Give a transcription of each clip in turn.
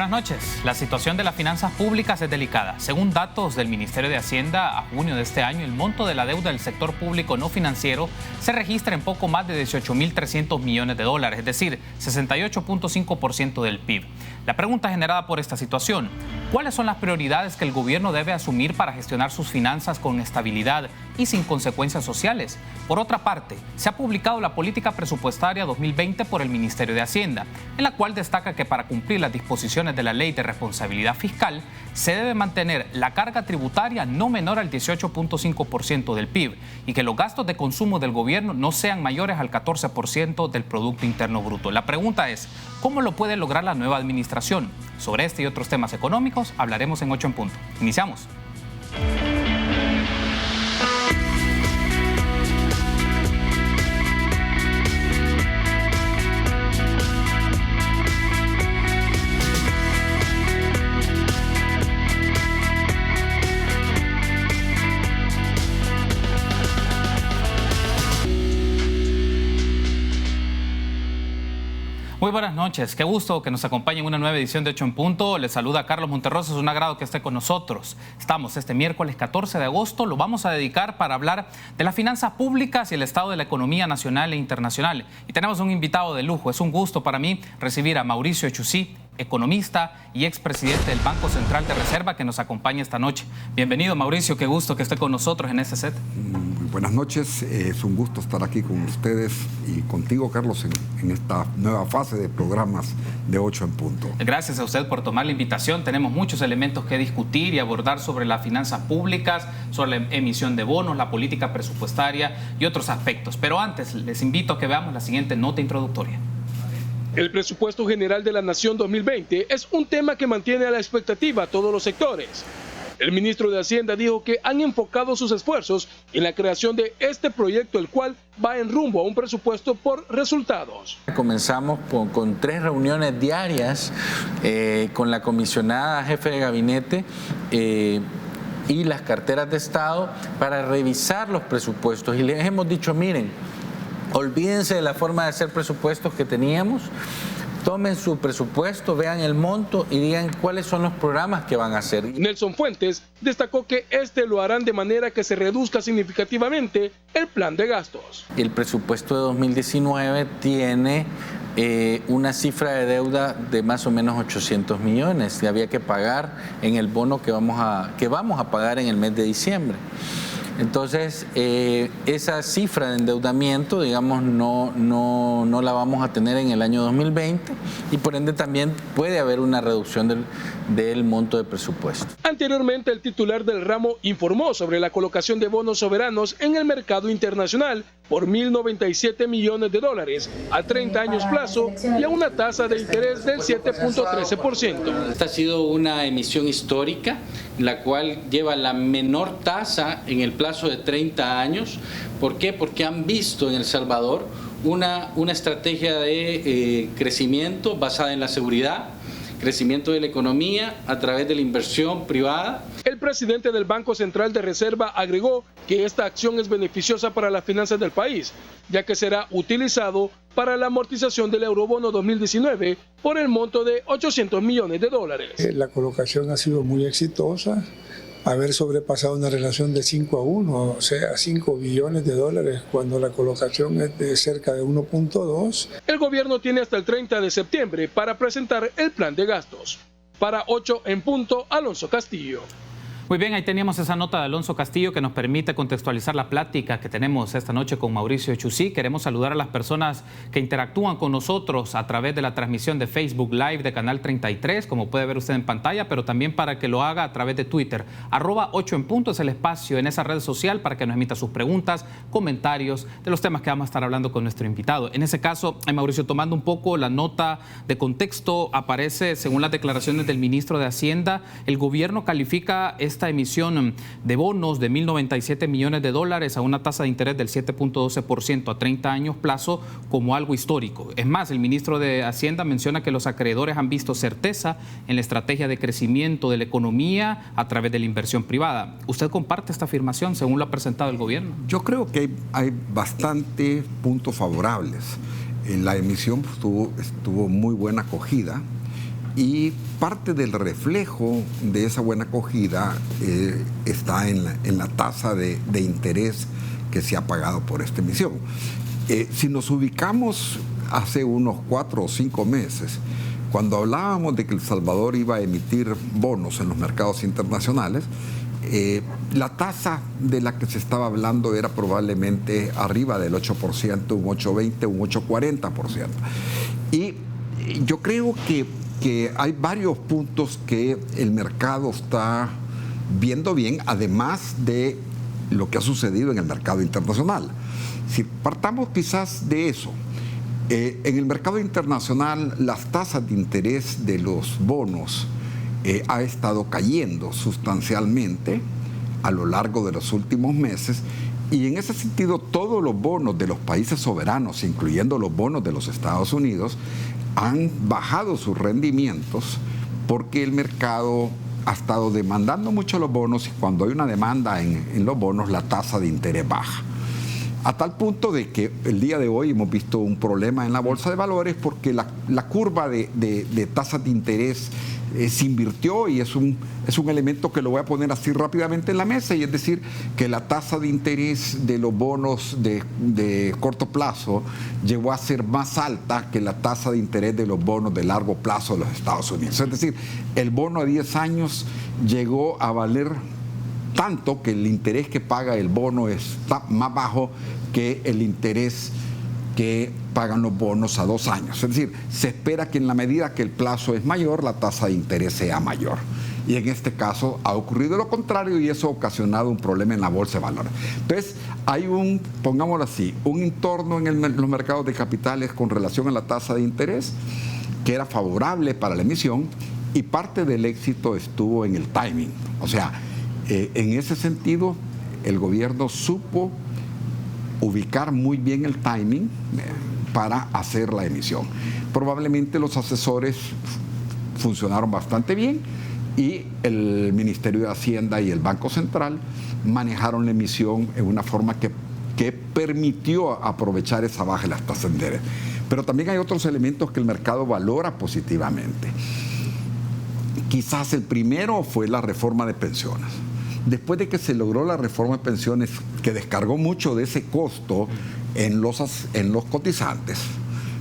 Buenas noches. La situación de las finanzas públicas es delicada. Según datos del Ministerio de Hacienda, a junio de este año, el monto de la deuda del sector público no financiero se registra en poco más de 18.300 millones de dólares, es decir, 68.5% del PIB. La pregunta generada por esta situación: ¿cuáles son las prioridades que el gobierno debe asumir para gestionar sus finanzas con estabilidad y sin consecuencias sociales? Por otra parte, se ha publicado la Política Presupuestaria 2020 por el Ministerio de Hacienda, en la cual destaca que para cumplir las disposiciones de la Ley de Responsabilidad Fiscal se debe mantener la carga tributaria no menor al 18.5% del PIB y que los gastos de consumo del gobierno no sean mayores al 14% del Producto Interno Bruto. La pregunta es: ¿cómo lo puede lograr la nueva administración? Sobre este y otros temas económicos hablaremos en 8 en punto. Iniciamos. Muy buenas noches, qué gusto que nos acompañe en una nueva edición de 8 en punto. Les saluda Carlos Monterroso, es un agrado que esté con nosotros. Estamos este miércoles 14 de agosto, lo vamos a dedicar para hablar de las finanzas públicas y el estado de la economía nacional e internacional. Y tenemos un invitado de lujo, es un gusto para mí recibir a Mauricio Echusí, economista y expresidente del Banco Central de Reserva, que nos acompaña esta noche. Bienvenido, Mauricio, qué gusto que esté con nosotros en este set. Muy buenas noches, es un gusto estar aquí con ustedes y contigo, Carlos, en esta nueva fase de programas de 8 en punto. Gracias a usted por tomar la invitación. Tenemos muchos elementos que discutir y abordar sobre las finanzas públicas, sobre la emisión de bonos, la política presupuestaria y otros aspectos. Pero antes, les invito a que veamos la siguiente nota introductoria. El presupuesto general de la Nación 2020 es un tema que mantiene a la expectativa a todos los sectores. El ministro de Hacienda dijo que han enfocado sus esfuerzos en la creación de este proyecto, el cual va en rumbo a un presupuesto por resultados. Comenzamos con 3 reuniones diarias con la comisionada jefe de gabinete y las carteras de Estado para revisar los presupuestos. Y les hemos dicho, miren, olvídense de la forma de hacer presupuestos que teníamos, tomen su presupuesto, vean el monto y digan cuáles son los programas que van a hacer. Nelson Fuentes destacó que lo harán de manera que se reduzca significativamente el plan de gastos. El presupuesto de 2019 tiene una cifra de deuda de más o menos 800 millones que había que pagar en el bono que vamos a pagar en el mes de diciembre. Entonces, esa cifra de endeudamiento, digamos, no la vamos a tener en el año 2020 y por ende también puede haber una reducción del monto de presupuesto. Anteriormente, el titular del ramo informó sobre la colocación de bonos soberanos en el mercado internacional por 1.097 millones de dólares a 30 años plazo y a una tasa de interés del 7.13%. Esta ha sido una emisión histórica, la cual lleva la menor tasa en el plazo de 30 años. ¿Por qué? Porque han visto en El Salvador una estrategia de crecimiento basada en la seguridad, crecimiento de la economía a través de la inversión privada. El presidente del Banco Central de Reserva agregó que esta acción es beneficiosa para las finanzas del país, ya que será utilizado para la amortización del Eurobono 2019 por el monto de 800 millones de dólares. La colocación ha sido muy exitosa. Haber sobrepasado una relación de 5-1, o sea, 5 billones de dólares, cuando la colocación es de cerca de 1.2. El gobierno tiene hasta el 30 de septiembre para presentar el plan de gastos. Para 8 en punto, Alonso Castillo. Muy bien, ahí teníamos esa nota de Alonso Castillo que nos permite contextualizar la plática que tenemos esta noche con Mauricio Echusí. Queremos saludar a las personas que interactúan con nosotros a través de la transmisión de Facebook Live de Canal 33, como puede ver usted en pantalla, pero también para que lo haga a través de Twitter. @8 en punto es el espacio en esa red social para que nos emita sus preguntas, comentarios de los temas que vamos a estar hablando con nuestro invitado. En ese caso, Mauricio, tomando un poco la nota de contexto, aparece, según las declaraciones del ministro de Hacienda, el gobierno califica esta emisión de bonos de 1.097 millones de dólares a una tasa de interés del 7.12% a 30 años plazo como algo histórico. Es más, el ministro de Hacienda menciona que los acreedores han visto certeza en la estrategia de crecimiento de la economía a través de la inversión privada. ¿Usted comparte esta afirmación según lo ha presentado el gobierno? Yo creo que hay bastantes puntos favorables. En la emisión estuvo muy buena acogida Y parte del reflejo de esa buena acogida está en la tasa de interés que se ha pagado por esta emisión. Si nos ubicamos hace unos 4 o 5 meses, cuando hablábamos de que El Salvador iba a emitir bonos en los mercados internacionales, la tasa de la que se estaba hablando era probablemente arriba del 8%, un 8,20%, un 8,40%. Y yo creo que hay varios puntos que el mercado está viendo bien, además de lo que ha sucedido en el mercado internacional. Si partamos quizás de eso, en el mercado internacional las tasas de interés de los bonos ha estado cayendo sustancialmente a lo largo de los últimos meses, y en ese sentido todos los bonos de los países soberanos, incluyendo los bonos de los Estados Unidos, han bajado sus rendimientos porque el mercado ha estado demandando mucho los bonos, y cuando hay una demanda en los bonos, la tasa de interés baja. A tal punto de que el día de hoy hemos visto un problema en la bolsa de valores porque la curva de tasas de interés se invirtió, y es un elemento que lo voy a poner así rápidamente en la mesa, y es decir, que la tasa de interés de los bonos de corto plazo llegó a ser más alta que la tasa de interés de los bonos de largo plazo de los Estados Unidos. Es decir, el bono a 10 años llegó a valer tanto que el interés que paga el bono está más bajo que el interés que pagan los bonos a 2 años. Es decir, se espera que en la medida que el plazo es mayor, la tasa de interés sea mayor. Y en este caso ha ocurrido lo contrario, y eso ha ocasionado un problema en la bolsa de valores. Entonces, hay pongámoslo así, un entorno en los mercados de capitales con relación a la tasa de interés que era favorable para la emisión, y parte del éxito estuvo en el timing. O sea, en ese sentido, el gobierno supo ubicar muy bien el timing para hacer la emisión. Probablemente los asesores funcionaron bastante bien, y el Ministerio de Hacienda y el Banco Central manejaron la emisión en una forma que permitió aprovechar esa baja de las tasas de interés. Pero también hay otros elementos que el mercado valora positivamente. Quizás el primero fue la reforma de pensiones. Después de que se logró la reforma de pensiones, que descargó mucho de ese costo en los cotizantes,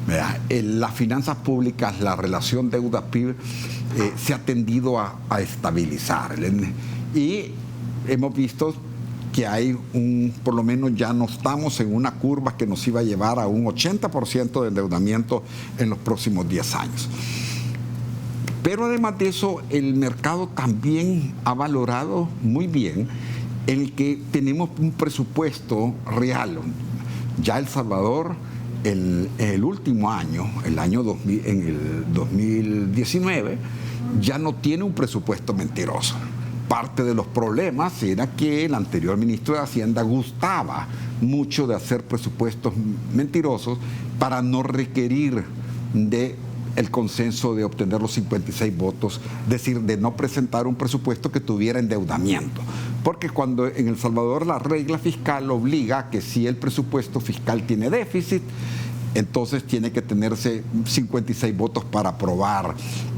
¿verdad? En las finanzas públicas, la relación deuda-PIB se ha tendido a estabilizar. Y hemos visto que hay por lo menos ya no estamos en una curva que nos iba a llevar a un 80% de endeudamiento en los próximos 10 años. Pero además de eso, el mercado también ha valorado muy bien el que tenemos un presupuesto real. Ya El Salvador, el último año, en el 2019, ya no tiene un presupuesto mentiroso. Parte de los problemas era que el anterior ministro de Hacienda gustaba mucho de hacer presupuestos mentirosos para no requerir el consenso de obtener los 56 votos, es decir, de no presentar un presupuesto que tuviera endeudamiento. Porque cuando en El Salvador la regla fiscal obliga a que si el presupuesto fiscal tiene déficit, entonces tiene que tenerse 56 votos para aprobar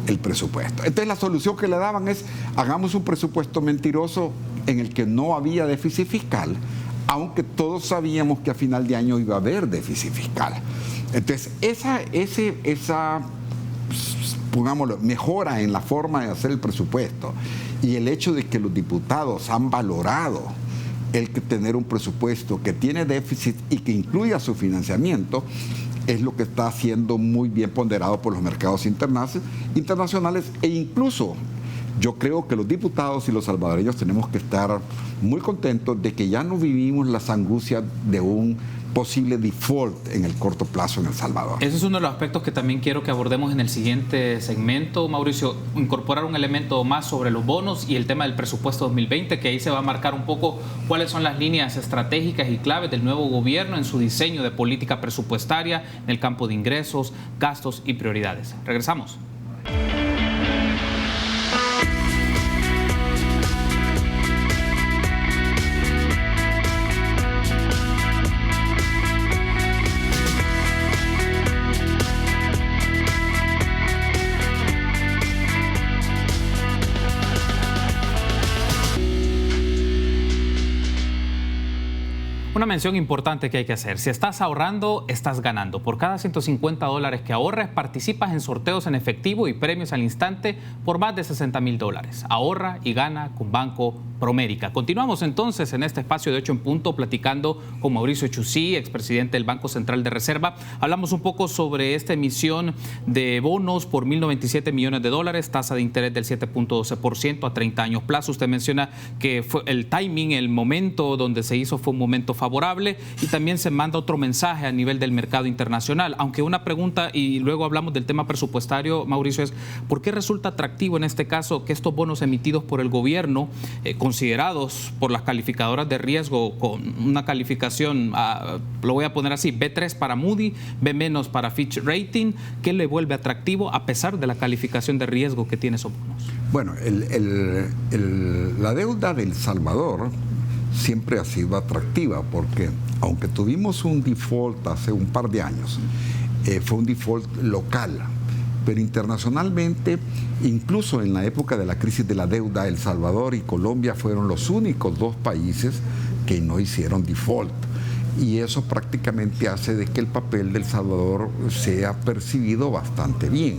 el presupuesto. Entonces la solución que le daban es: hagamos un presupuesto mentiroso en el que no había déficit fiscal, aunque todos sabíamos que a final de año iba a haber déficit fiscal. Entonces esa pongámoslo, mejora en la forma de hacer el presupuesto, y el hecho de que los diputados han valorado el que tener un presupuesto que tiene déficit y que incluya su financiamiento, es lo que está siendo muy bien ponderado por los mercados internacionales, e incluso yo creo que los diputados y los salvadoreños tenemos que estar muy contentos de que ya no vivimos las angustias de un posible default en el corto plazo en El Salvador. Ese es uno de los aspectos que también quiero que abordemos en el siguiente segmento, Mauricio, incorporar un elemento más sobre los bonos y el tema del presupuesto 2020, que ahí se va a marcar un poco cuáles son las líneas estratégicas y claves del nuevo gobierno en su diseño de política presupuestaria en el campo de ingresos, gastos y prioridades. Regresamos. Una mención importante que hay que hacer: si estás ahorrando, estás ganando. Por cada $150 que ahorres, participas en sorteos en efectivo y premios al instante por más de $60,000. Ahorra y gana con Banco Promérica. Continuamos entonces en este espacio de 8 en punto platicando con Mauricio Chusí, expresidente del Banco Central de Reserva. Hablamos un poco sobre esta emisión de bonos por $1,097 millones, tasa de interés del 7.12% a 30 años plazo. Usted menciona que fue el timing, el momento donde se hizo fue un momento favorable, y también se manda otro mensaje a nivel del mercado internacional. Aunque una pregunta, y luego hablamos del tema presupuestario, Mauricio, es ¿por qué resulta atractivo en este caso que estos bonos emitidos por el gobierno, considerados por las calificadoras de riesgo con una calificación, lo voy a poner así, B3 para Moody, B- para Fitch Rating, qué le vuelve atractivo a pesar de la calificación de riesgo que tiene esos bonos? Bueno, la deuda de El Salvador siempre ha sido atractiva porque, aunque tuvimos un default hace un par de años, fue un default local, pero internacionalmente, incluso en la época de la crisis de la deuda, El Salvador y Colombia fueron los únicos dos países que no hicieron default. Y eso prácticamente hace de que el papel de El Salvador sea percibido bastante bien.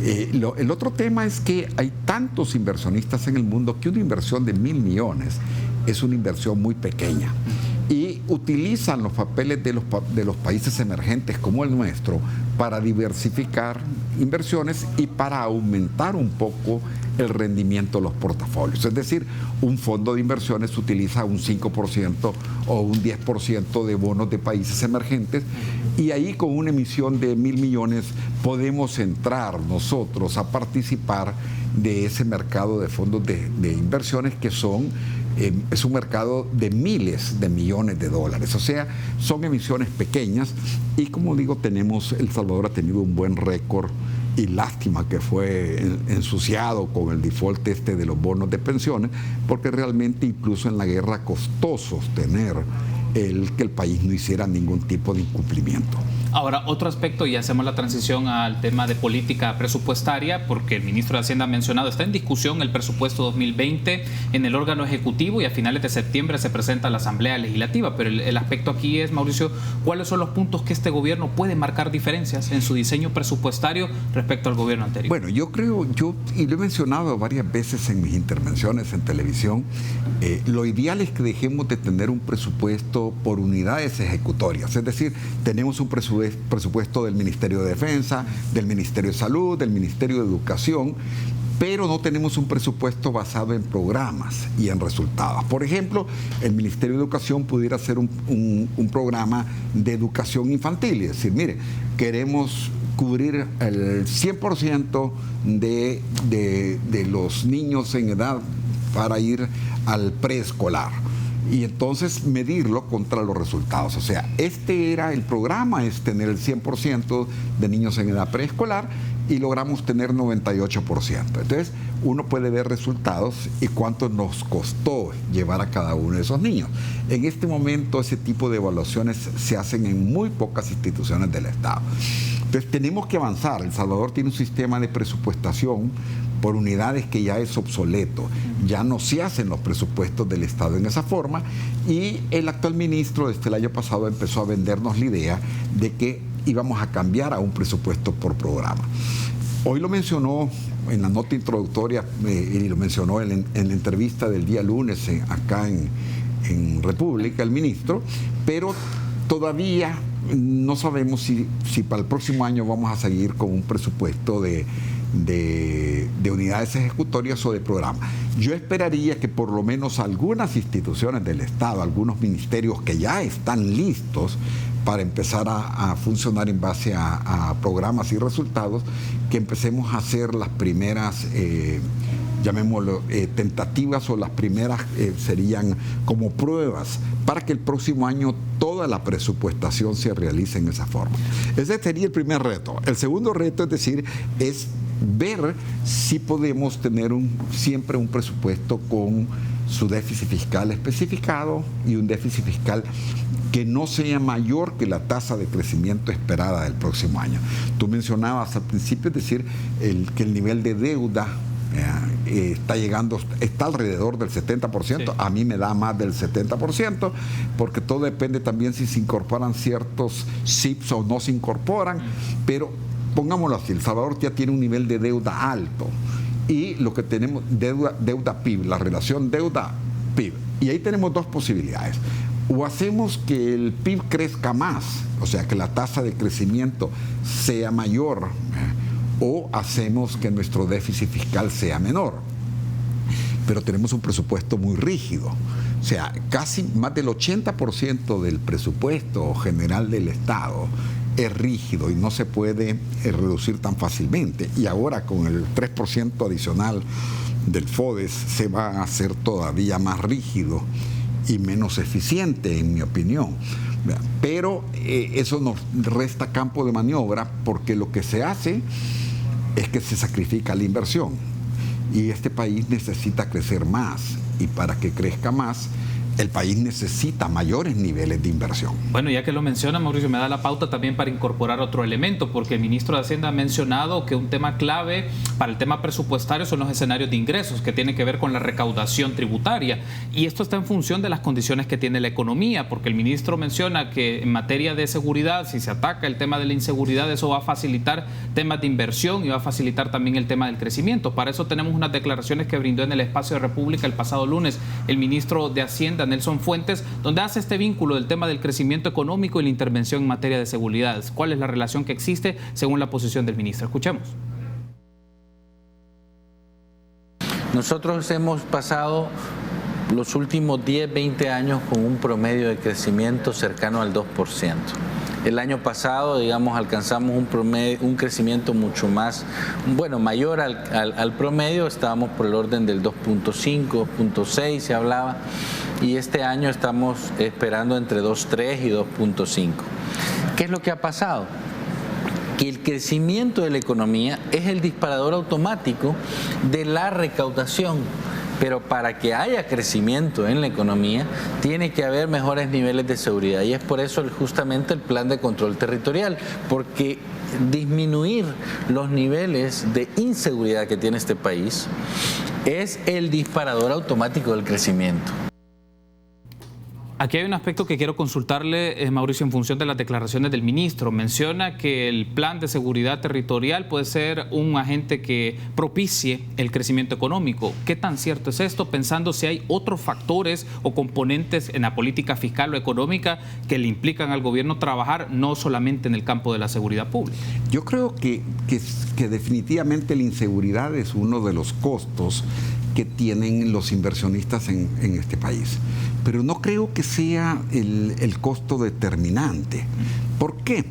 El otro tema es que hay tantos inversionistas en el mundo que una inversión de 1.000 millones es una inversión muy pequeña, y utilizan los papeles de los países emergentes como el nuestro para diversificar inversiones y para aumentar un poco el rendimiento de los portafolios. Es decir, un fondo de inversiones utiliza un 5% o un 10% de bonos de países emergentes, y ahí con una emisión de 1.000 millones podemos entrar nosotros a participar de ese mercado de fondos de inversiones que es un mercado de miles de millones de dólares. O sea, son emisiones pequeñas y, como digo, El Salvador ha tenido un buen récord, y lástima que fue ensuciado con el default de los bonos de pensiones, porque realmente incluso en la guerra costó sostener que el país no hiciera ningún tipo de incumplimiento. Ahora, otro aspecto, y hacemos la transición al tema de política presupuestaria, porque el ministro de Hacienda ha mencionado, está en discusión el presupuesto 2020 en el órgano ejecutivo y a finales de septiembre se presenta a la Asamblea Legislativa. Pero el aspecto aquí es, Mauricio, ¿cuáles son los puntos que este gobierno puede marcar diferencias en su diseño presupuestario respecto al gobierno anterior? Bueno, yo creo, y lo he mencionado varias veces en mis intervenciones en televisión, lo ideal es que dejemos de tener un presupuesto por unidades ejecutorias. Es decir, tenemos un presupuesto del Ministerio de Defensa, del Ministerio de Salud, del Ministerio de Educación, pero no tenemos un presupuesto basado en programas y en resultados. Por ejemplo, el Ministerio de Educación pudiera hacer un programa de educación infantil y decir, mire, queremos cubrir el 100% de los niños en edad para ir al preescolar, y entonces medirlo contra los resultados. O sea, era el programa, es tener el 100% de niños en edad preescolar y logramos tener 98%. Entonces, uno puede ver resultados y cuánto nos costó llevar a cada uno de esos niños. En este momento, ese tipo de evaluaciones se hacen en muy pocas instituciones del Estado. Entonces, tenemos que avanzar. El Salvador tiene un sistema de presupuestación por unidades que ya es obsoleto. Ya no se hacen los presupuestos del Estado en esa forma, y el actual ministro desde el año pasado empezó a vendernos la idea de que íbamos a cambiar a un presupuesto por programa. Hoy lo mencionó en la nota introductoria y lo mencionó en la entrevista del día lunes acá en República el ministro, pero todavía no sabemos si para el próximo año vamos a seguir con un presupuesto de unidades ejecutorias o de programa. Yo esperaría que por lo menos algunas instituciones del Estado, algunos ministerios que ya están listos para empezar a funcionar en base a programas y resultados, que empecemos a hacer las primeras, llamémoslo, tentativas, o las primeras serían como pruebas para que el próximo año toda la presupuestación se realice en esa forma. Ese sería el primer reto. El segundo reto, es ver si podemos tener siempre un presupuesto con su déficit fiscal especificado y un déficit fiscal que no sea mayor que la tasa de crecimiento esperada del próximo año. Tú mencionabas al principio, es decir, que el nivel de deuda está alrededor del 70%, sí. A mí me da más del 70%, porque todo depende también si se incorporan ciertos CIPs o no se incorporan, pero pongámoslo así, El Salvador ya tiene un nivel de deuda alto, y lo que tenemos, deuda PIB, la relación deuda-PIB, y ahí tenemos dos posibilidades. O hacemos que el PIB crezca más, o sea, que la tasa de crecimiento sea mayor, o hacemos que nuestro déficit fiscal sea menor. Pero tenemos un presupuesto muy rígido. O sea, casi más del 80% del presupuesto general del Estado es rígido y no se puede reducir tan fácilmente. Y ahora con el 3% adicional del FODES se va a hacer todavía más rígido y menos eficiente, en mi opinión. Pero eso nos resta campo de maniobra, porque lo que se hace es que se sacrifica la inversión, y este país necesita crecer más, y para que crezca más el país necesita mayores niveles de inversión. Bueno, ya que lo menciona, Mauricio, me da la pauta también para incorporar otro elemento, porque el ministro de Hacienda ha mencionado que un tema clave para el tema presupuestario son los escenarios de ingresos, que tienen que ver con la recaudación tributaria, y esto está en función de las condiciones que tiene la economía, porque el ministro menciona que en materia de seguridad, si se ataca el tema de la inseguridad, eso va a facilitar temas de inversión y va a facilitar también el tema del crecimiento. Para eso tenemos unas declaraciones que brindó en el Espacio de República el pasado lunes el ministro de Hacienda, Nelson Fuentes, donde hace este vínculo del tema del crecimiento económico y la intervención en materia de seguridad. ¿Cuál es la relación que existe según la posición del ministro? Escuchemos. Nosotros hemos pasado los últimos 10, 20 años con un promedio de crecimiento cercano al 2%. El año pasado, digamos, alcanzamos un crecimiento mucho más, mayor al promedio. Estábamos por el orden del 2.5, 2.6 se hablaba, y este año estamos esperando entre 2.3 y 2.5. ¿Qué es lo que ha pasado? Que el crecimiento de la economía es el disparador automático de la recaudación. Pero para que haya crecimiento en la economía, tiene que haber mejores niveles de seguridad. Y es por eso justamente el plan de control territorial, porque disminuir los niveles de inseguridad que tiene este país es el disparador automático del crecimiento. Aquí hay un aspecto que quiero consultarle, Mauricio, en función de las declaraciones del ministro. Menciona que el plan de seguridad territorial puede ser un agente que propicie el crecimiento económico. ¿Qué tan cierto es esto, pensando si hay otros factores o componentes en la política fiscal o económica que le implican al gobierno trabajar no solamente en el campo de la seguridad pública? Yo creo que definitivamente la inseguridad es uno de los costos que tienen los inversionistas en este país. Pero no creo que sea el costo determinante. ¿Por qué?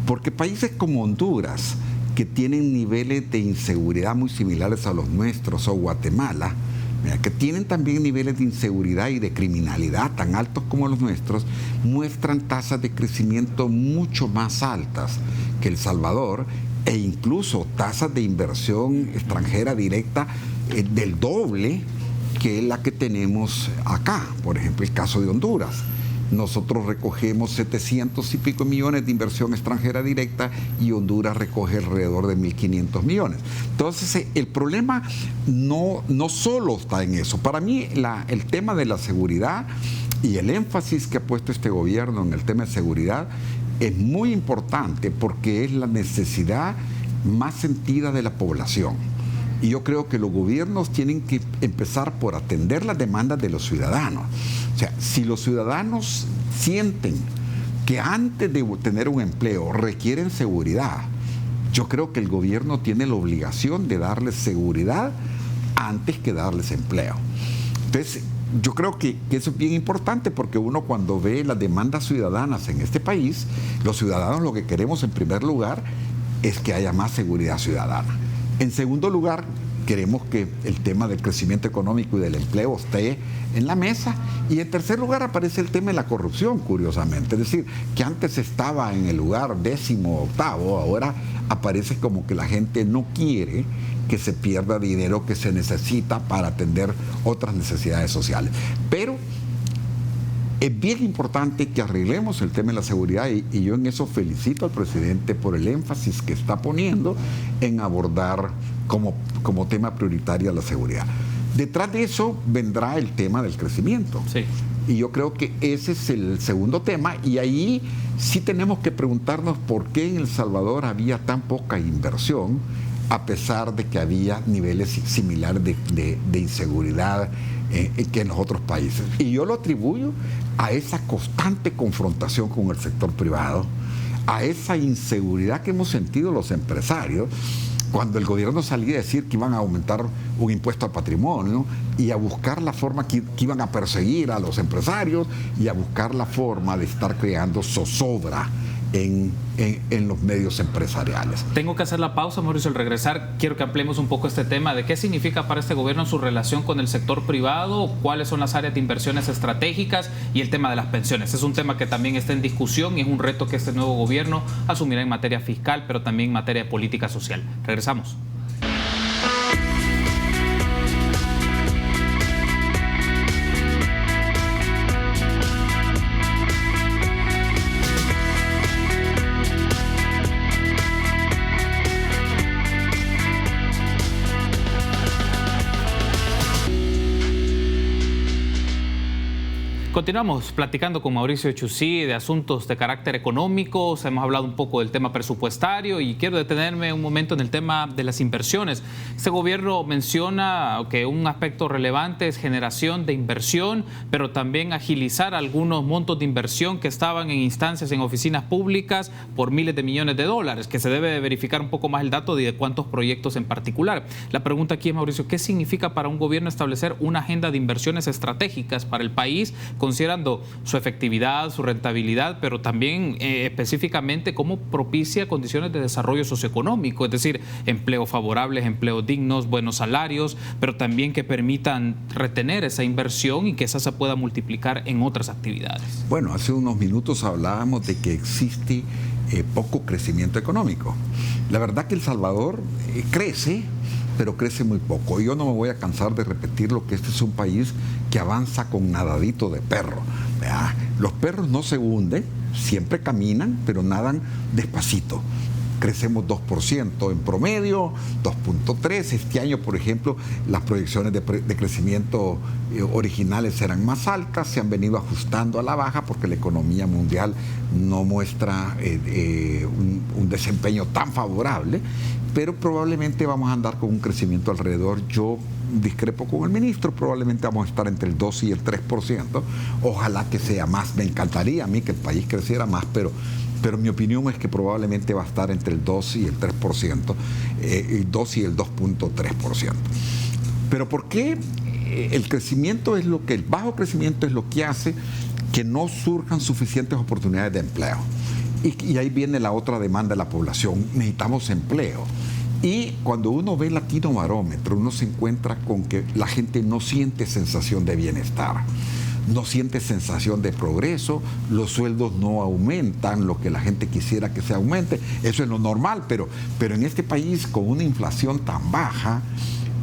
Porque países como Honduras, que tienen niveles de inseguridad muy similares a los nuestros, o Guatemala, que tienen también niveles de inseguridad y de criminalidad tan altos como los nuestros, muestran tasas de crecimiento mucho más altas que El Salvador, e incluso tasas de inversión extranjera directa del doble que la que tenemos acá. Por ejemplo, el caso de Honduras. Nosotros recogemos 700 y pico millones de inversión extranjera directa, y Honduras recoge alrededor de 1.500 millones. Entonces, el problema no solo está en eso. Para mí, el tema de la seguridad y el énfasis que ha puesto este gobierno en el tema de seguridad es muy importante, porque es la necesidad más sentida de la población. Y yo creo que los gobiernos tienen que empezar por atender las demandas de los ciudadanos. O sea, si los ciudadanos sienten que antes de tener un empleo requieren seguridad, yo creo que el gobierno tiene la obligación de darles seguridad antes que darles empleo. Entonces, yo creo que eso es bien importante, porque uno, cuando ve las demandas ciudadanas en este país, los ciudadanos lo que queremos en primer lugar es que haya más seguridad ciudadana. En segundo lugar, queremos que el tema del crecimiento económico y del empleo esté en la mesa. Y en tercer lugar aparece el tema de la corrupción, curiosamente. Es decir, que antes estaba en el lugar 18º, ahora aparece como que la gente no quiere que se pierda dinero que se necesita para atender otras necesidades sociales. Pero es bien importante que arreglemos el tema de la seguridad, y yo en eso felicito al presidente por el énfasis que está poniendo en abordar como tema prioritario la seguridad. Detrás de eso vendrá el tema del crecimiento. Sí. Y yo creo que ese es el segundo tema, y ahí sí tenemos que preguntarnos por qué en El Salvador había tan poca inversión, a pesar de que había niveles similares de inseguridad que en los otros países. Y yo lo atribuyo a esa constante confrontación con el sector privado, a esa inseguridad que hemos sentido los empresarios, cuando el gobierno salía a decir que iban a aumentar un impuesto al patrimonio y a buscar la forma que iban a perseguir a los empresarios y a buscar la forma de estar creando zozobra en los medios empresariales. Tengo que hacer la pausa, Mauricio. Al regresar quiero que ampliemos un poco este tema de qué significa para este gobierno su relación con el sector privado, cuáles son las áreas de inversiones estratégicas y el tema de las pensiones. Es un tema que también está en discusión y es un reto que este nuevo gobierno asumirá en materia fiscal, pero también en materia de política social. Regresamos. Continuamos platicando con Mauricio Chusí de asuntos de carácter económico. Hemos hablado un poco del tema presupuestario y quiero detenerme un momento en el tema de las inversiones. Este gobierno menciona que un aspecto relevante es generación de inversión, pero también agilizar algunos montos de inversión que estaban en instancias en oficinas públicas por miles de millones de dólares, que se debe de verificar un poco más el dato de cuántos proyectos en particular. La pregunta aquí es, Mauricio, ¿qué significa para un gobierno establecer una agenda de inversiones estratégicas para el país, considerando su efectividad, su rentabilidad, pero también específicamente cómo propicia condiciones de desarrollo socioeconómico, es decir, empleos favorables, empleos dignos, buenos salarios, pero también que permitan retener esa inversión y que esa se pueda multiplicar en otras actividades? Bueno, hace unos minutos hablábamos de que existe poco crecimiento económico. La verdad que El Salvador crece, pero crece muy poco. Yo no me voy a cansar de repetir lo que este es un país que avanza con nadadito de perro. Los perros no se hunden, siempre caminan, pero nadan despacito. Crecemos 2% en promedio, 2.3%. Este año, por ejemplo, las proyecciones de crecimiento originales eran más altas, se han venido ajustando a la baja porque la economía mundial no muestra un desempeño tan favorable, pero probablemente vamos a andar con un crecimiento alrededor. Yo discrepo con el ministro, probablemente vamos a estar entre el 2 y el 3%. Ojalá que sea más, me encantaría a mí que el país creciera más, pero mi opinión es que probablemente va a estar entre el 2 y el 3%, el 2 y el 2.3%. Pero ¿por qué el bajo crecimiento es lo que hace que no surjan suficientes oportunidades de empleo? Y ahí viene la otra demanda de la población: necesitamos empleo. Y cuando uno ve Latino Barómetro, uno se encuentra con que la gente no siente sensación de bienestar, no siente sensación de progreso, los sueldos no aumentan lo que la gente quisiera que se aumente. Eso es lo normal, pero en este país, con una inflación tan baja,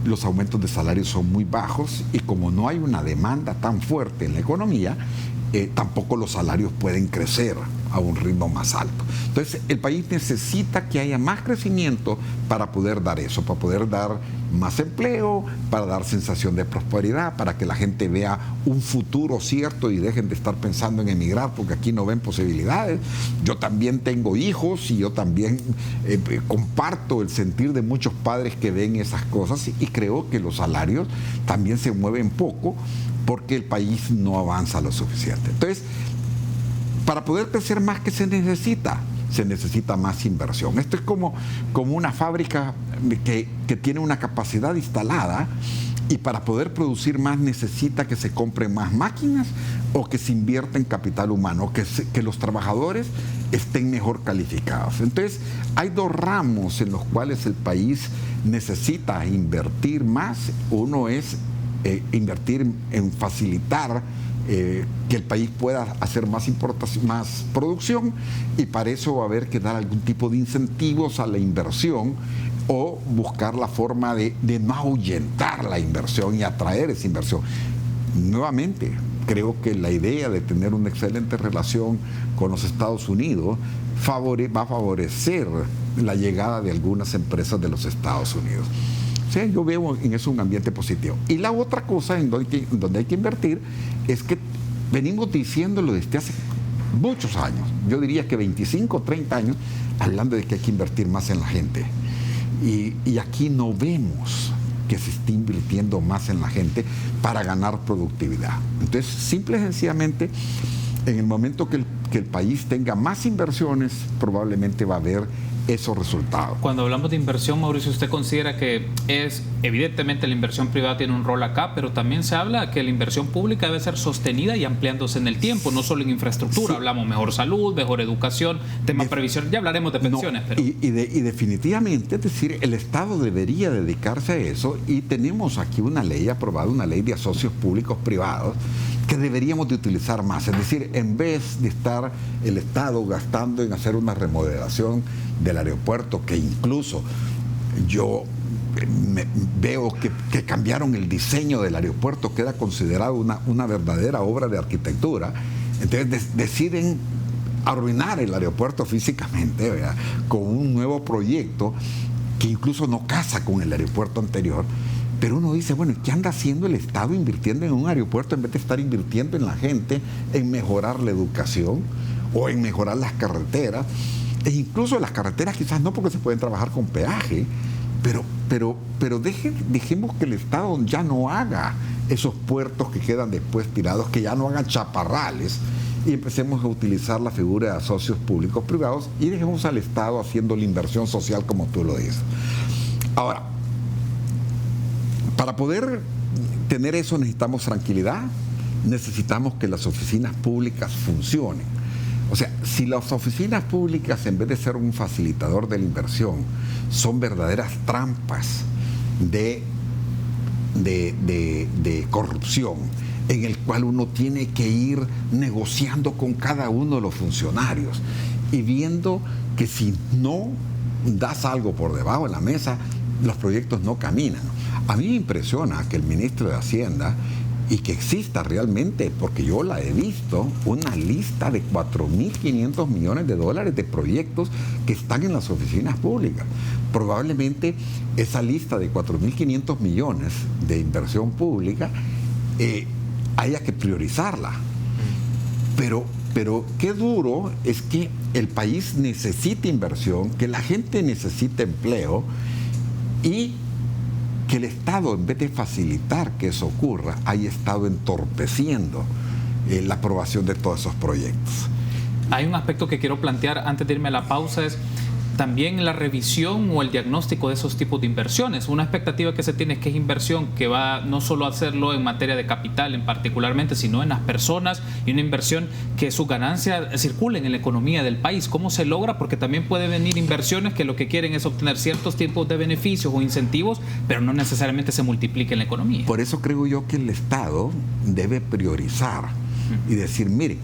los aumentos de salarios son muy bajos, y como no hay una demanda tan fuerte en la economía, tampoco los salarios pueden crecer a un ritmo más alto. Entonces, el país necesita que haya más crecimiento para poder dar eso, para poder dar más empleo, para dar sensación de prosperidad, para que la gente vea un futuro cierto y dejen de estar pensando en emigrar porque aquí no ven posibilidades. Yo también tengo hijos y yo también comparto el sentir de muchos padres que ven esas cosas, y creo que los salarios también se mueven poco porque el país no avanza lo suficiente. Entonces, para poder crecer más, ¿qué se necesita? Se necesita más inversión. Esto es como una fábrica que tiene una capacidad instalada, y para poder producir más necesita que se compren más máquinas o que se invierta en capital humano, que los trabajadores estén mejor calificados. Entonces, hay dos ramos en los cuales el país necesita invertir más. Uno es invertir en facilitar que el país pueda hacer más producción, y para eso va a haber que dar algún tipo de incentivos a la inversión, o buscar la forma de no ahuyentar la inversión y atraer esa inversión. Nuevamente, creo que la idea de tener una excelente relación con los Estados Unidos va a favorecer la llegada de algunas empresas de los Estados Unidos. O sea, yo veo en eso un ambiente positivo. Y la otra cosa en donde hay que invertir es que venimos diciéndolo desde hace muchos años, yo diría que 25 o 30 años, hablando de que hay que invertir más en la gente. Y aquí no vemos que se esté invirtiendo más en la gente para ganar productividad. Entonces, simple y sencillamente, en el momento que el país tenga más inversiones, probablemente va a haber esos resultados. Cuando hablamos de inversión, Mauricio, ¿usted considera que evidentemente la inversión privada tiene un rol acá, pero también se habla que la inversión pública debe ser sostenida y ampliándose en el tiempo, no solo en infraestructura? Sí. Hablamos mejor salud, mejor educación, tema previsión, ya hablaremos de pensiones. No, pero... y definitivamente, es decir, el Estado debería dedicarse a eso, y tenemos aquí una ley aprobada, una ley de asocios públicos privados, que deberíamos de utilizar más. Es decir, en vez de estar el Estado gastando en hacer una remodelación del aeropuerto, que incluso yo veo que cambiaron el diseño del aeropuerto, queda considerado una verdadera obra de arquitectura. Entonces deciden arruinar el aeropuerto físicamente, ¿verdad?, con un nuevo proyecto que incluso no casa con el aeropuerto anterior. Pero uno dice, bueno, ¿qué anda haciendo el Estado invirtiendo en un aeropuerto en vez de estar invirtiendo en la gente, en mejorar la educación o en mejorar las carreteras? E incluso las carreteras quizás no, porque se pueden trabajar con peaje, pero dejemos que el Estado ya no haga esos puertos que quedan después tirados, que ya no hagan chaparrales, y empecemos a utilizar la figura de socios públicos privados y dejemos al Estado haciendo la inversión social como tú lo dices. Ahora, para poder tener eso necesitamos tranquilidad, necesitamos que las oficinas públicas funcionen. O sea, si las oficinas públicas, en vez de ser un facilitador de la inversión, son verdaderas trampas de corrupción, en el cual uno tiene que ir negociando con cada uno de los funcionarios y viendo que si no das algo por debajo de la mesa, los proyectos no caminan. A mí me impresiona que el ministro de Hacienda, y que exista realmente, porque yo la he visto, una lista de 4.500 millones de dólares de proyectos que están en las oficinas públicas. Probablemente esa lista de 4.500 millones de inversión pública haya que priorizarla. Pero qué duro es que el país necesita inversión, que la gente necesita empleo, y que el Estado, en vez de facilitar que eso ocurra, haya estado entorpeciendo la aprobación de todos esos proyectos. Hay un aspecto que quiero plantear antes de irme a la pausa, es también la revisión o el diagnóstico de esos tipos de inversiones. Una expectativa que se tiene es que es inversión que va no solo a hacerlo en materia de capital en particularmente, sino en las personas, y una inversión que sus ganancias circulen en la economía del país. ¿Cómo se logra? Porque también puede venir inversiones que lo que quieren es obtener ciertos tipos de beneficios o incentivos, pero no necesariamente se multiplique en la economía. Por eso creo yo que el Estado debe priorizar y decir, mire,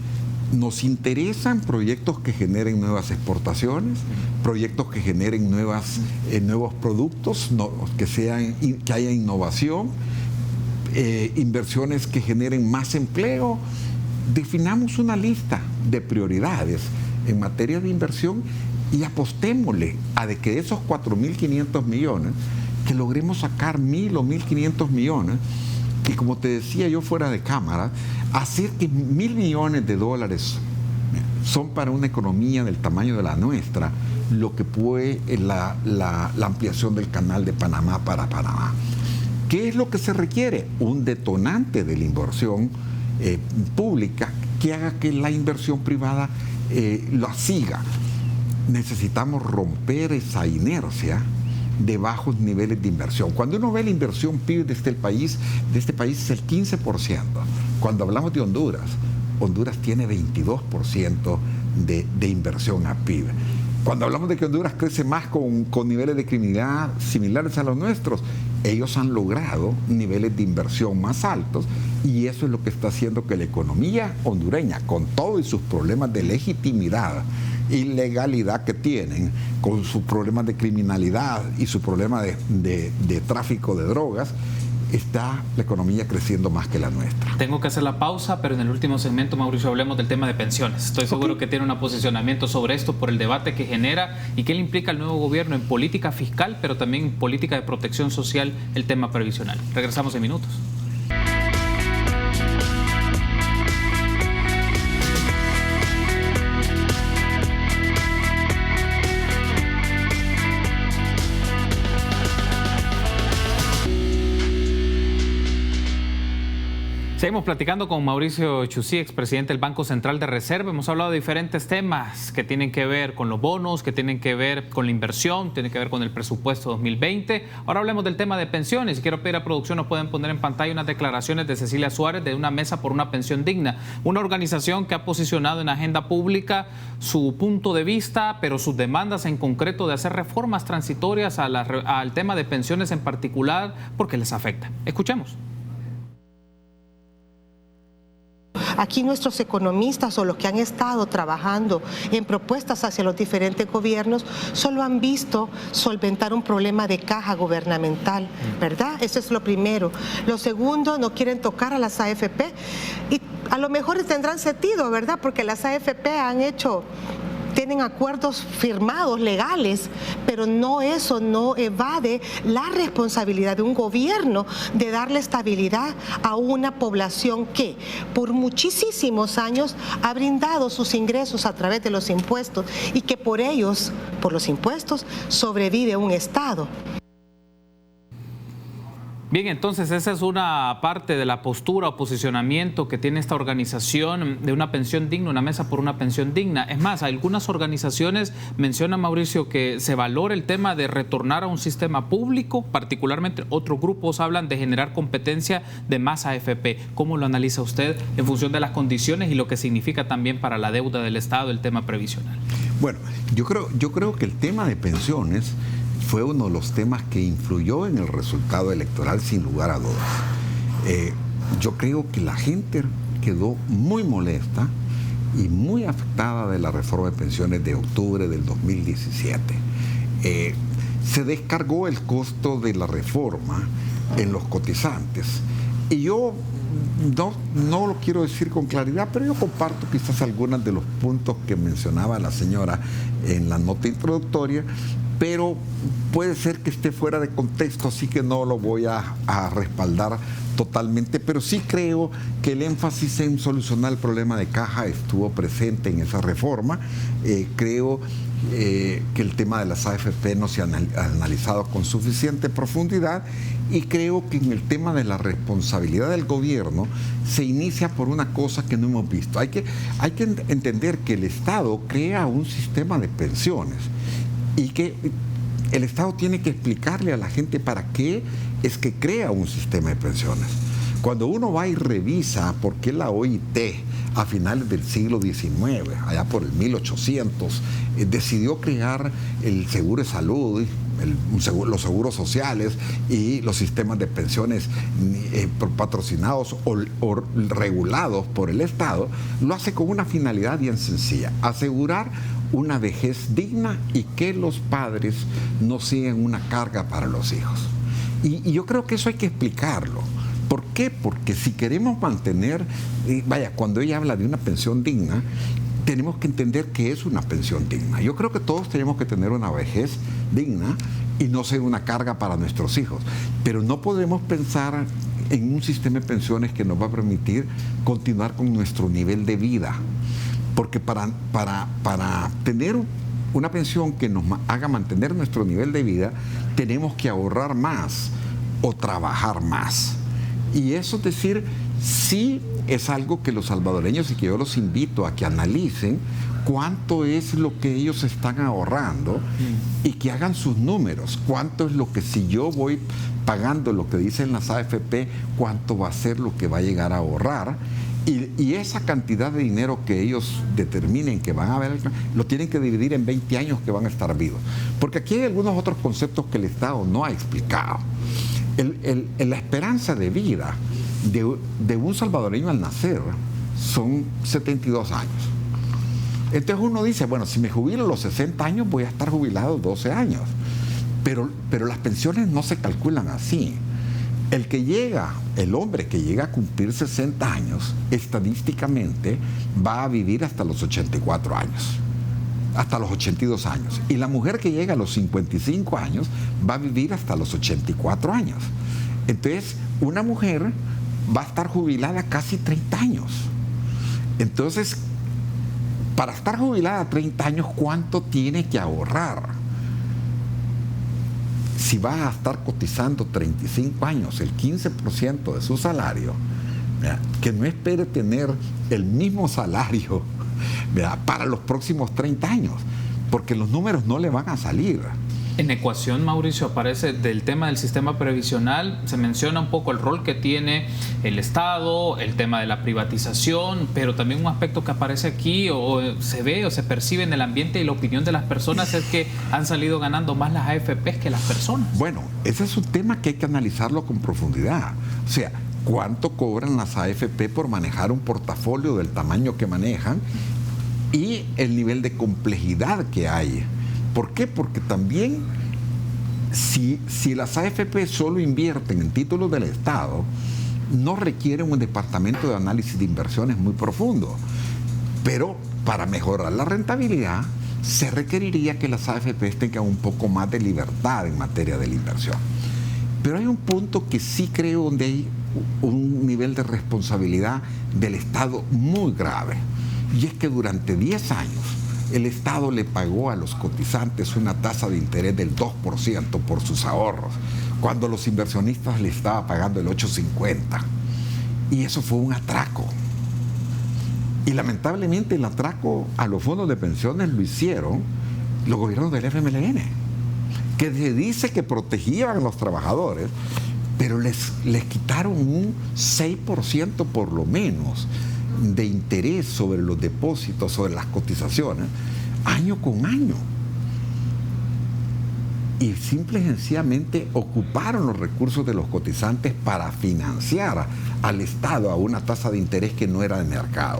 nos interesan proyectos que generen nuevas exportaciones, proyectos que generen nuevos productos, que haya innovación, inversiones que generen más empleo. Definamos una lista de prioridades en materia de inversión y apostémosle a de que esos 4.500 millones, que logremos sacar 1.000 o 1.500 millones. Y como te decía yo fuera de cámara, hacer que 1.000 millones de dólares son para una economía del tamaño de la nuestra, lo que puede la ampliación del canal de Panamá para Panamá. ¿Qué es lo que se requiere? Un detonante de la inversión pública que haga que la inversión privada lo siga. Necesitamos romper esa inercia de bajos niveles de inversión. Cuando uno ve la inversión PIB de este país es el 15%. Cuando hablamos de Honduras tiene 22% de inversión a PIB. Cuando hablamos de que Honduras crece más con niveles de criminalidad similares a los nuestros, ellos han logrado niveles de inversión más altos, y eso es lo que está haciendo que la economía hondureña, con todos sus problemas de legitimidad, ilegalidad que tienen, con sus problemas de criminalidad y su problema de tráfico de drogas, está la economía creciendo más que la nuestra. Tengo que hacer la pausa, pero en el último segmento, Mauricio, hablemos del tema de pensiones. Estoy seguro que tiene un posicionamiento sobre esto por el debate que genera y qué le implica al nuevo gobierno en política fiscal, pero también en política de protección social, el tema previsional. Regresamos en minutos. Seguimos platicando con Mauricio Chusí, expresidente del Banco Central de Reserva. Hemos hablado de diferentes temas que tienen que ver con los bonos, que tienen que ver con la inversión, tienen que ver con el presupuesto 2020. Ahora hablemos del tema de pensiones. Quiero pedir a producción, nos pueden poner en pantalla unas declaraciones de Cecilia Suárez de una mesa por una pensión digna. Una organización que ha posicionado en agenda pública su punto de vista, pero sus demandas en concreto de hacer reformas transitorias al tema de pensiones en particular, porque les afecta. Escuchemos. Aquí nuestros economistas o los que han estado trabajando en propuestas hacia los diferentes gobiernos solo han visto solventar un problema de caja gubernamental, ¿verdad? Eso es lo primero. Lo segundo, no quieren tocar a las AFP y a lo mejor tendrán sentido, ¿verdad? Porque las AFP tienen acuerdos firmados legales, pero eso no evade la responsabilidad de un gobierno de darle estabilidad a una población que por muchísimos años ha brindado sus ingresos a través de los impuestos y que por ellos, por los impuestos, sobrevive un Estado. Bien, entonces esa es una parte de la postura o posicionamiento que tiene esta organización de una pensión digna, una mesa por una pensión digna. Es más, algunas organizaciones mencionan, Mauricio, que se valora el tema de retornar a un sistema público, particularmente otros grupos hablan de generar competencia de más AFP. ¿Cómo lo analiza usted en función de las condiciones y lo que significa también para la deuda del Estado el tema previsional? Bueno, yo creo que el tema de pensiones fue uno de los temas que influyó en el resultado electoral sin lugar a dudas. Yo creo que la gente quedó muy molesta y muy afectada de la reforma de pensiones de octubre del 2017. Se descargó el costo de la reforma en los cotizantes y yo no lo quiero decir con claridad, pero yo comparto quizás algunos de los puntos que mencionaba la señora en la nota introductoria, pero puede ser que esté fuera de contexto, así que no lo voy a respaldar totalmente, pero sí creo que el énfasis en solucionar el problema de caja estuvo presente en esa reforma. Creo que el tema de las AFP no se ha analizado con suficiente profundidad y creo que en el tema de la responsabilidad del gobierno se inicia por una cosa que no hemos visto. Hay que entender que el Estado crea un sistema de pensiones y que el Estado tiene que explicarle a la gente para qué es que crea un sistema de pensiones. Cuando uno va y revisa por qué la OIT a finales del siglo XIX, allá por el 1800, decidió crear el seguro de salud, los seguros sociales y los sistemas de pensiones patrocinados o regulados por el Estado, lo hace con una finalidad bien sencilla: asegurar una vejez digna y que los padres no sean una carga para los hijos. Y yo creo que eso hay que explicarlo. ¿Por qué? Porque si queremos mantener, cuando ella habla de una pensión digna, tenemos que entender qué es una pensión digna. Yo creo que todos tenemos que tener una vejez digna y no ser una carga para nuestros hijos. Pero no podemos pensar en un sistema de pensiones que nos va a permitir continuar con nuestro nivel de vida. Porque para tener una pensión que nos haga mantener nuestro nivel de vida, tenemos que ahorrar más o trabajar más. Y eso, es decir, sí es algo que los salvadoreños, y que yo los invito a que analicen cuánto es lo que ellos están ahorrando y que hagan sus números. Cuánto es lo que, si yo voy pagando lo que dicen las AFP, cuánto va a ser lo que va a llegar a ahorrar. Y esa cantidad de dinero que ellos determinen que van a ver, lo tienen que dividir en 20 años que van a estar vivos. Porque aquí hay algunos otros conceptos que el Estado no ha explicado. La esperanza de vida de un salvadoreño al nacer son 72 años. Entonces uno dice, bueno, si me jubilo a los 60 años voy a estar jubilado 12 años. Pero las pensiones no se calculan así. El hombre que llega a cumplir 60 años, estadísticamente va a vivir hasta los 84 años, hasta los 82 años. Y la mujer que llega a los 55 años va a vivir hasta los 84 años. Entonces, una mujer va a estar jubilada casi 30 años. Entonces, para estar jubilada a 30 años, ¿cuánto tiene que ahorrar? Si va a estar cotizando 35 años, el 15% de su salario, ¿verdad?, que no espere tener el mismo salario, ¿verdad?, para los próximos 30 años, porque los números no le van a salir. En la ecuación, Mauricio, aparece del tema del sistema previsional, se menciona un poco el rol que tiene el Estado, el tema de la privatización, pero también un aspecto que aparece aquí o se ve o se percibe en el ambiente y la opinión de las personas es que han salido ganando más las AFPs que las personas. Bueno, ese es un tema que hay que analizarlo con profundidad. O sea, ¿cuánto cobran las AFP por manejar un portafolio del tamaño que manejan y el nivel de complejidad que hay? ¿Por qué? Porque también si las AFP solo invierten en títulos del Estado, no requieren un departamento de análisis de inversiones muy profundo. Pero para mejorar la rentabilidad, se requeriría que las AFP tengan un poco más de libertad en materia de la inversión. Pero hay un punto que sí creo donde hay un nivel de responsabilidad del Estado muy grave. Y es que durante 10 años, el Estado le pagó a los cotizantes una tasa de interés del 2% por sus ahorros, cuando los inversionistas le estaban pagando el 8.50. Y eso fue un atraco. Y lamentablemente el atraco a los fondos de pensiones lo hicieron los gobiernos del FMLN, que se dice que protegían a los trabajadores, pero les quitaron un 6% por lo menos de interés sobre los depósitos, sobre las cotizaciones, año con año. Y simple y sencillamente ocuparon los recursos de los cotizantes para financiar al Estado a una tasa de interés que no era de mercado.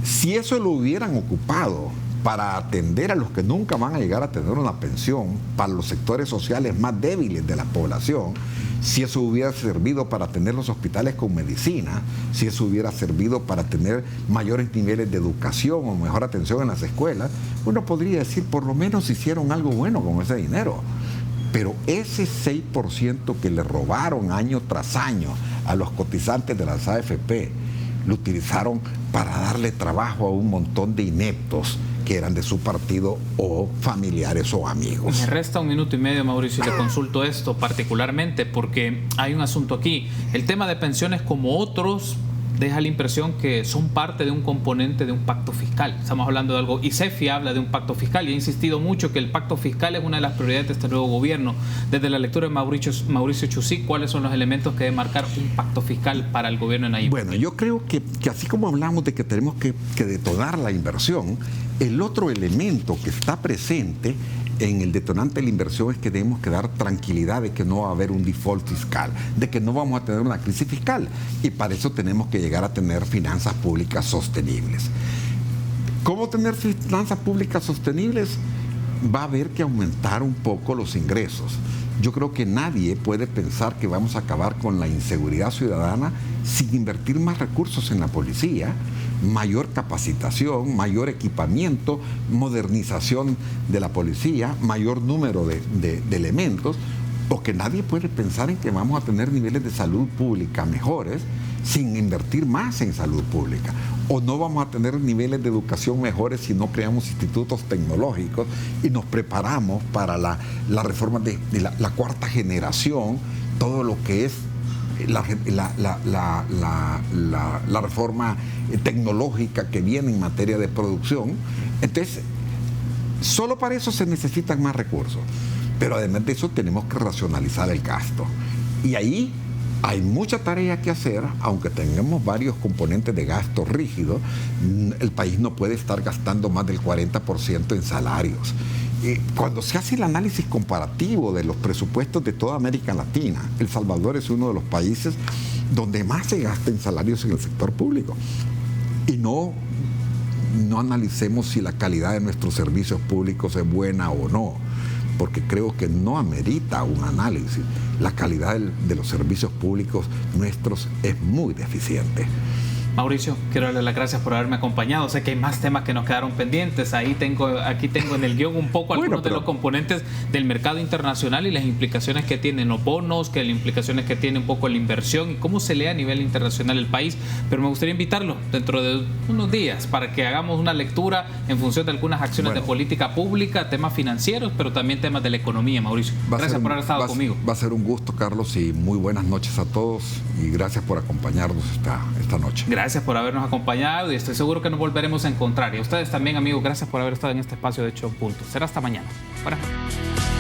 Si eso lo hubieran ocupado para atender a los que nunca van a llegar a tener una pensión, para los sectores sociales más débiles de la población, si eso hubiera servido para tener los hospitales con medicina, si eso hubiera servido para tener mayores niveles de educación o mejor atención en las escuelas, uno podría decir, por lo menos hicieron algo bueno con ese dinero. Pero ese 6% que le robaron año tras año a los cotizantes de las AFP, lo utilizaron para darle trabajo a un montón de ineptos que eran de su partido o familiares o amigos. Me resta 1 minuto y medio, Mauricio, y le consulto esto particularmente porque hay un asunto aquí. El tema de pensiones, como otros, deja la impresión que son parte de un componente de un pacto fiscal. Estamos hablando de algo, y CEFI habla de un pacto fiscal y ha insistido mucho que el pacto fiscal es una de las prioridades de este nuevo gobierno. Desde la lectura de Mauricio Chusí, ¿cuáles son los elementos que debe marcar un pacto fiscal para el gobierno de Nayib? Bueno, yo creo que así como hablamos de que tenemos que detonar la inversión, el otro elemento que está presente en el detonante de la inversión es que tenemos que dar tranquilidad de que no va a haber un default fiscal, de que no vamos a tener una crisis fiscal, y para eso tenemos que llegar a tener finanzas públicas sostenibles. ¿Cómo tener finanzas públicas sostenibles? Va a haber que aumentar un poco los ingresos. Yo creo que nadie puede pensar que vamos a acabar con la inseguridad ciudadana sin invertir más recursos en la policía, mayor capacitación, mayor equipamiento, modernización de la policía, mayor número de elementos, o que nadie puede pensar en que vamos a tener niveles de salud pública mejores sin invertir más en salud pública, o no vamos a tener niveles de educación mejores si no creamos institutos tecnológicos y nos preparamos para la reforma de la cuarta generación, todo lo que es la reforma tecnológica que viene en materia de producción. Entonces, solo para eso se necesitan más recursos, pero además de eso tenemos que racionalizar el gasto, y ahí hay mucha tarea que hacer. Aunque tengamos varios componentes de gasto rígido, el país no puede estar gastando más del 40% en salarios. Cuando se hace el análisis comparativo de los presupuestos de toda América Latina, El Salvador es uno de los países donde más se gasta en salarios en el sector público. Y no analicemos si la calidad de nuestros servicios públicos es buena o no. porque creo que no amerita un análisis. La calidad de los servicios públicos nuestros es muy deficiente. Mauricio, quiero darle las gracias por haberme acompañado. Sé que hay más temas que nos quedaron pendientes. Aquí tengo en el guión un poco algunos de los componentes del mercado internacional y las implicaciones que tienen los bonos, que las implicaciones que tiene un poco la inversión y cómo se lee a nivel internacional el país. Pero me gustaría invitarlo dentro de unos días para que hagamos una lectura en función de algunas acciones de política pública, temas financieros, pero también temas de la economía, Mauricio. Gracias por haber estado conmigo. Va a ser un gusto, Carlos, y muy buenas noches a todos y gracias por acompañarnos esta noche. Gracias por habernos acompañado y estoy seguro que nos volveremos a encontrar. Y a ustedes también, amigos, gracias por haber estado en este espacio de Hecho Punto. Será hasta mañana. Buenas noches.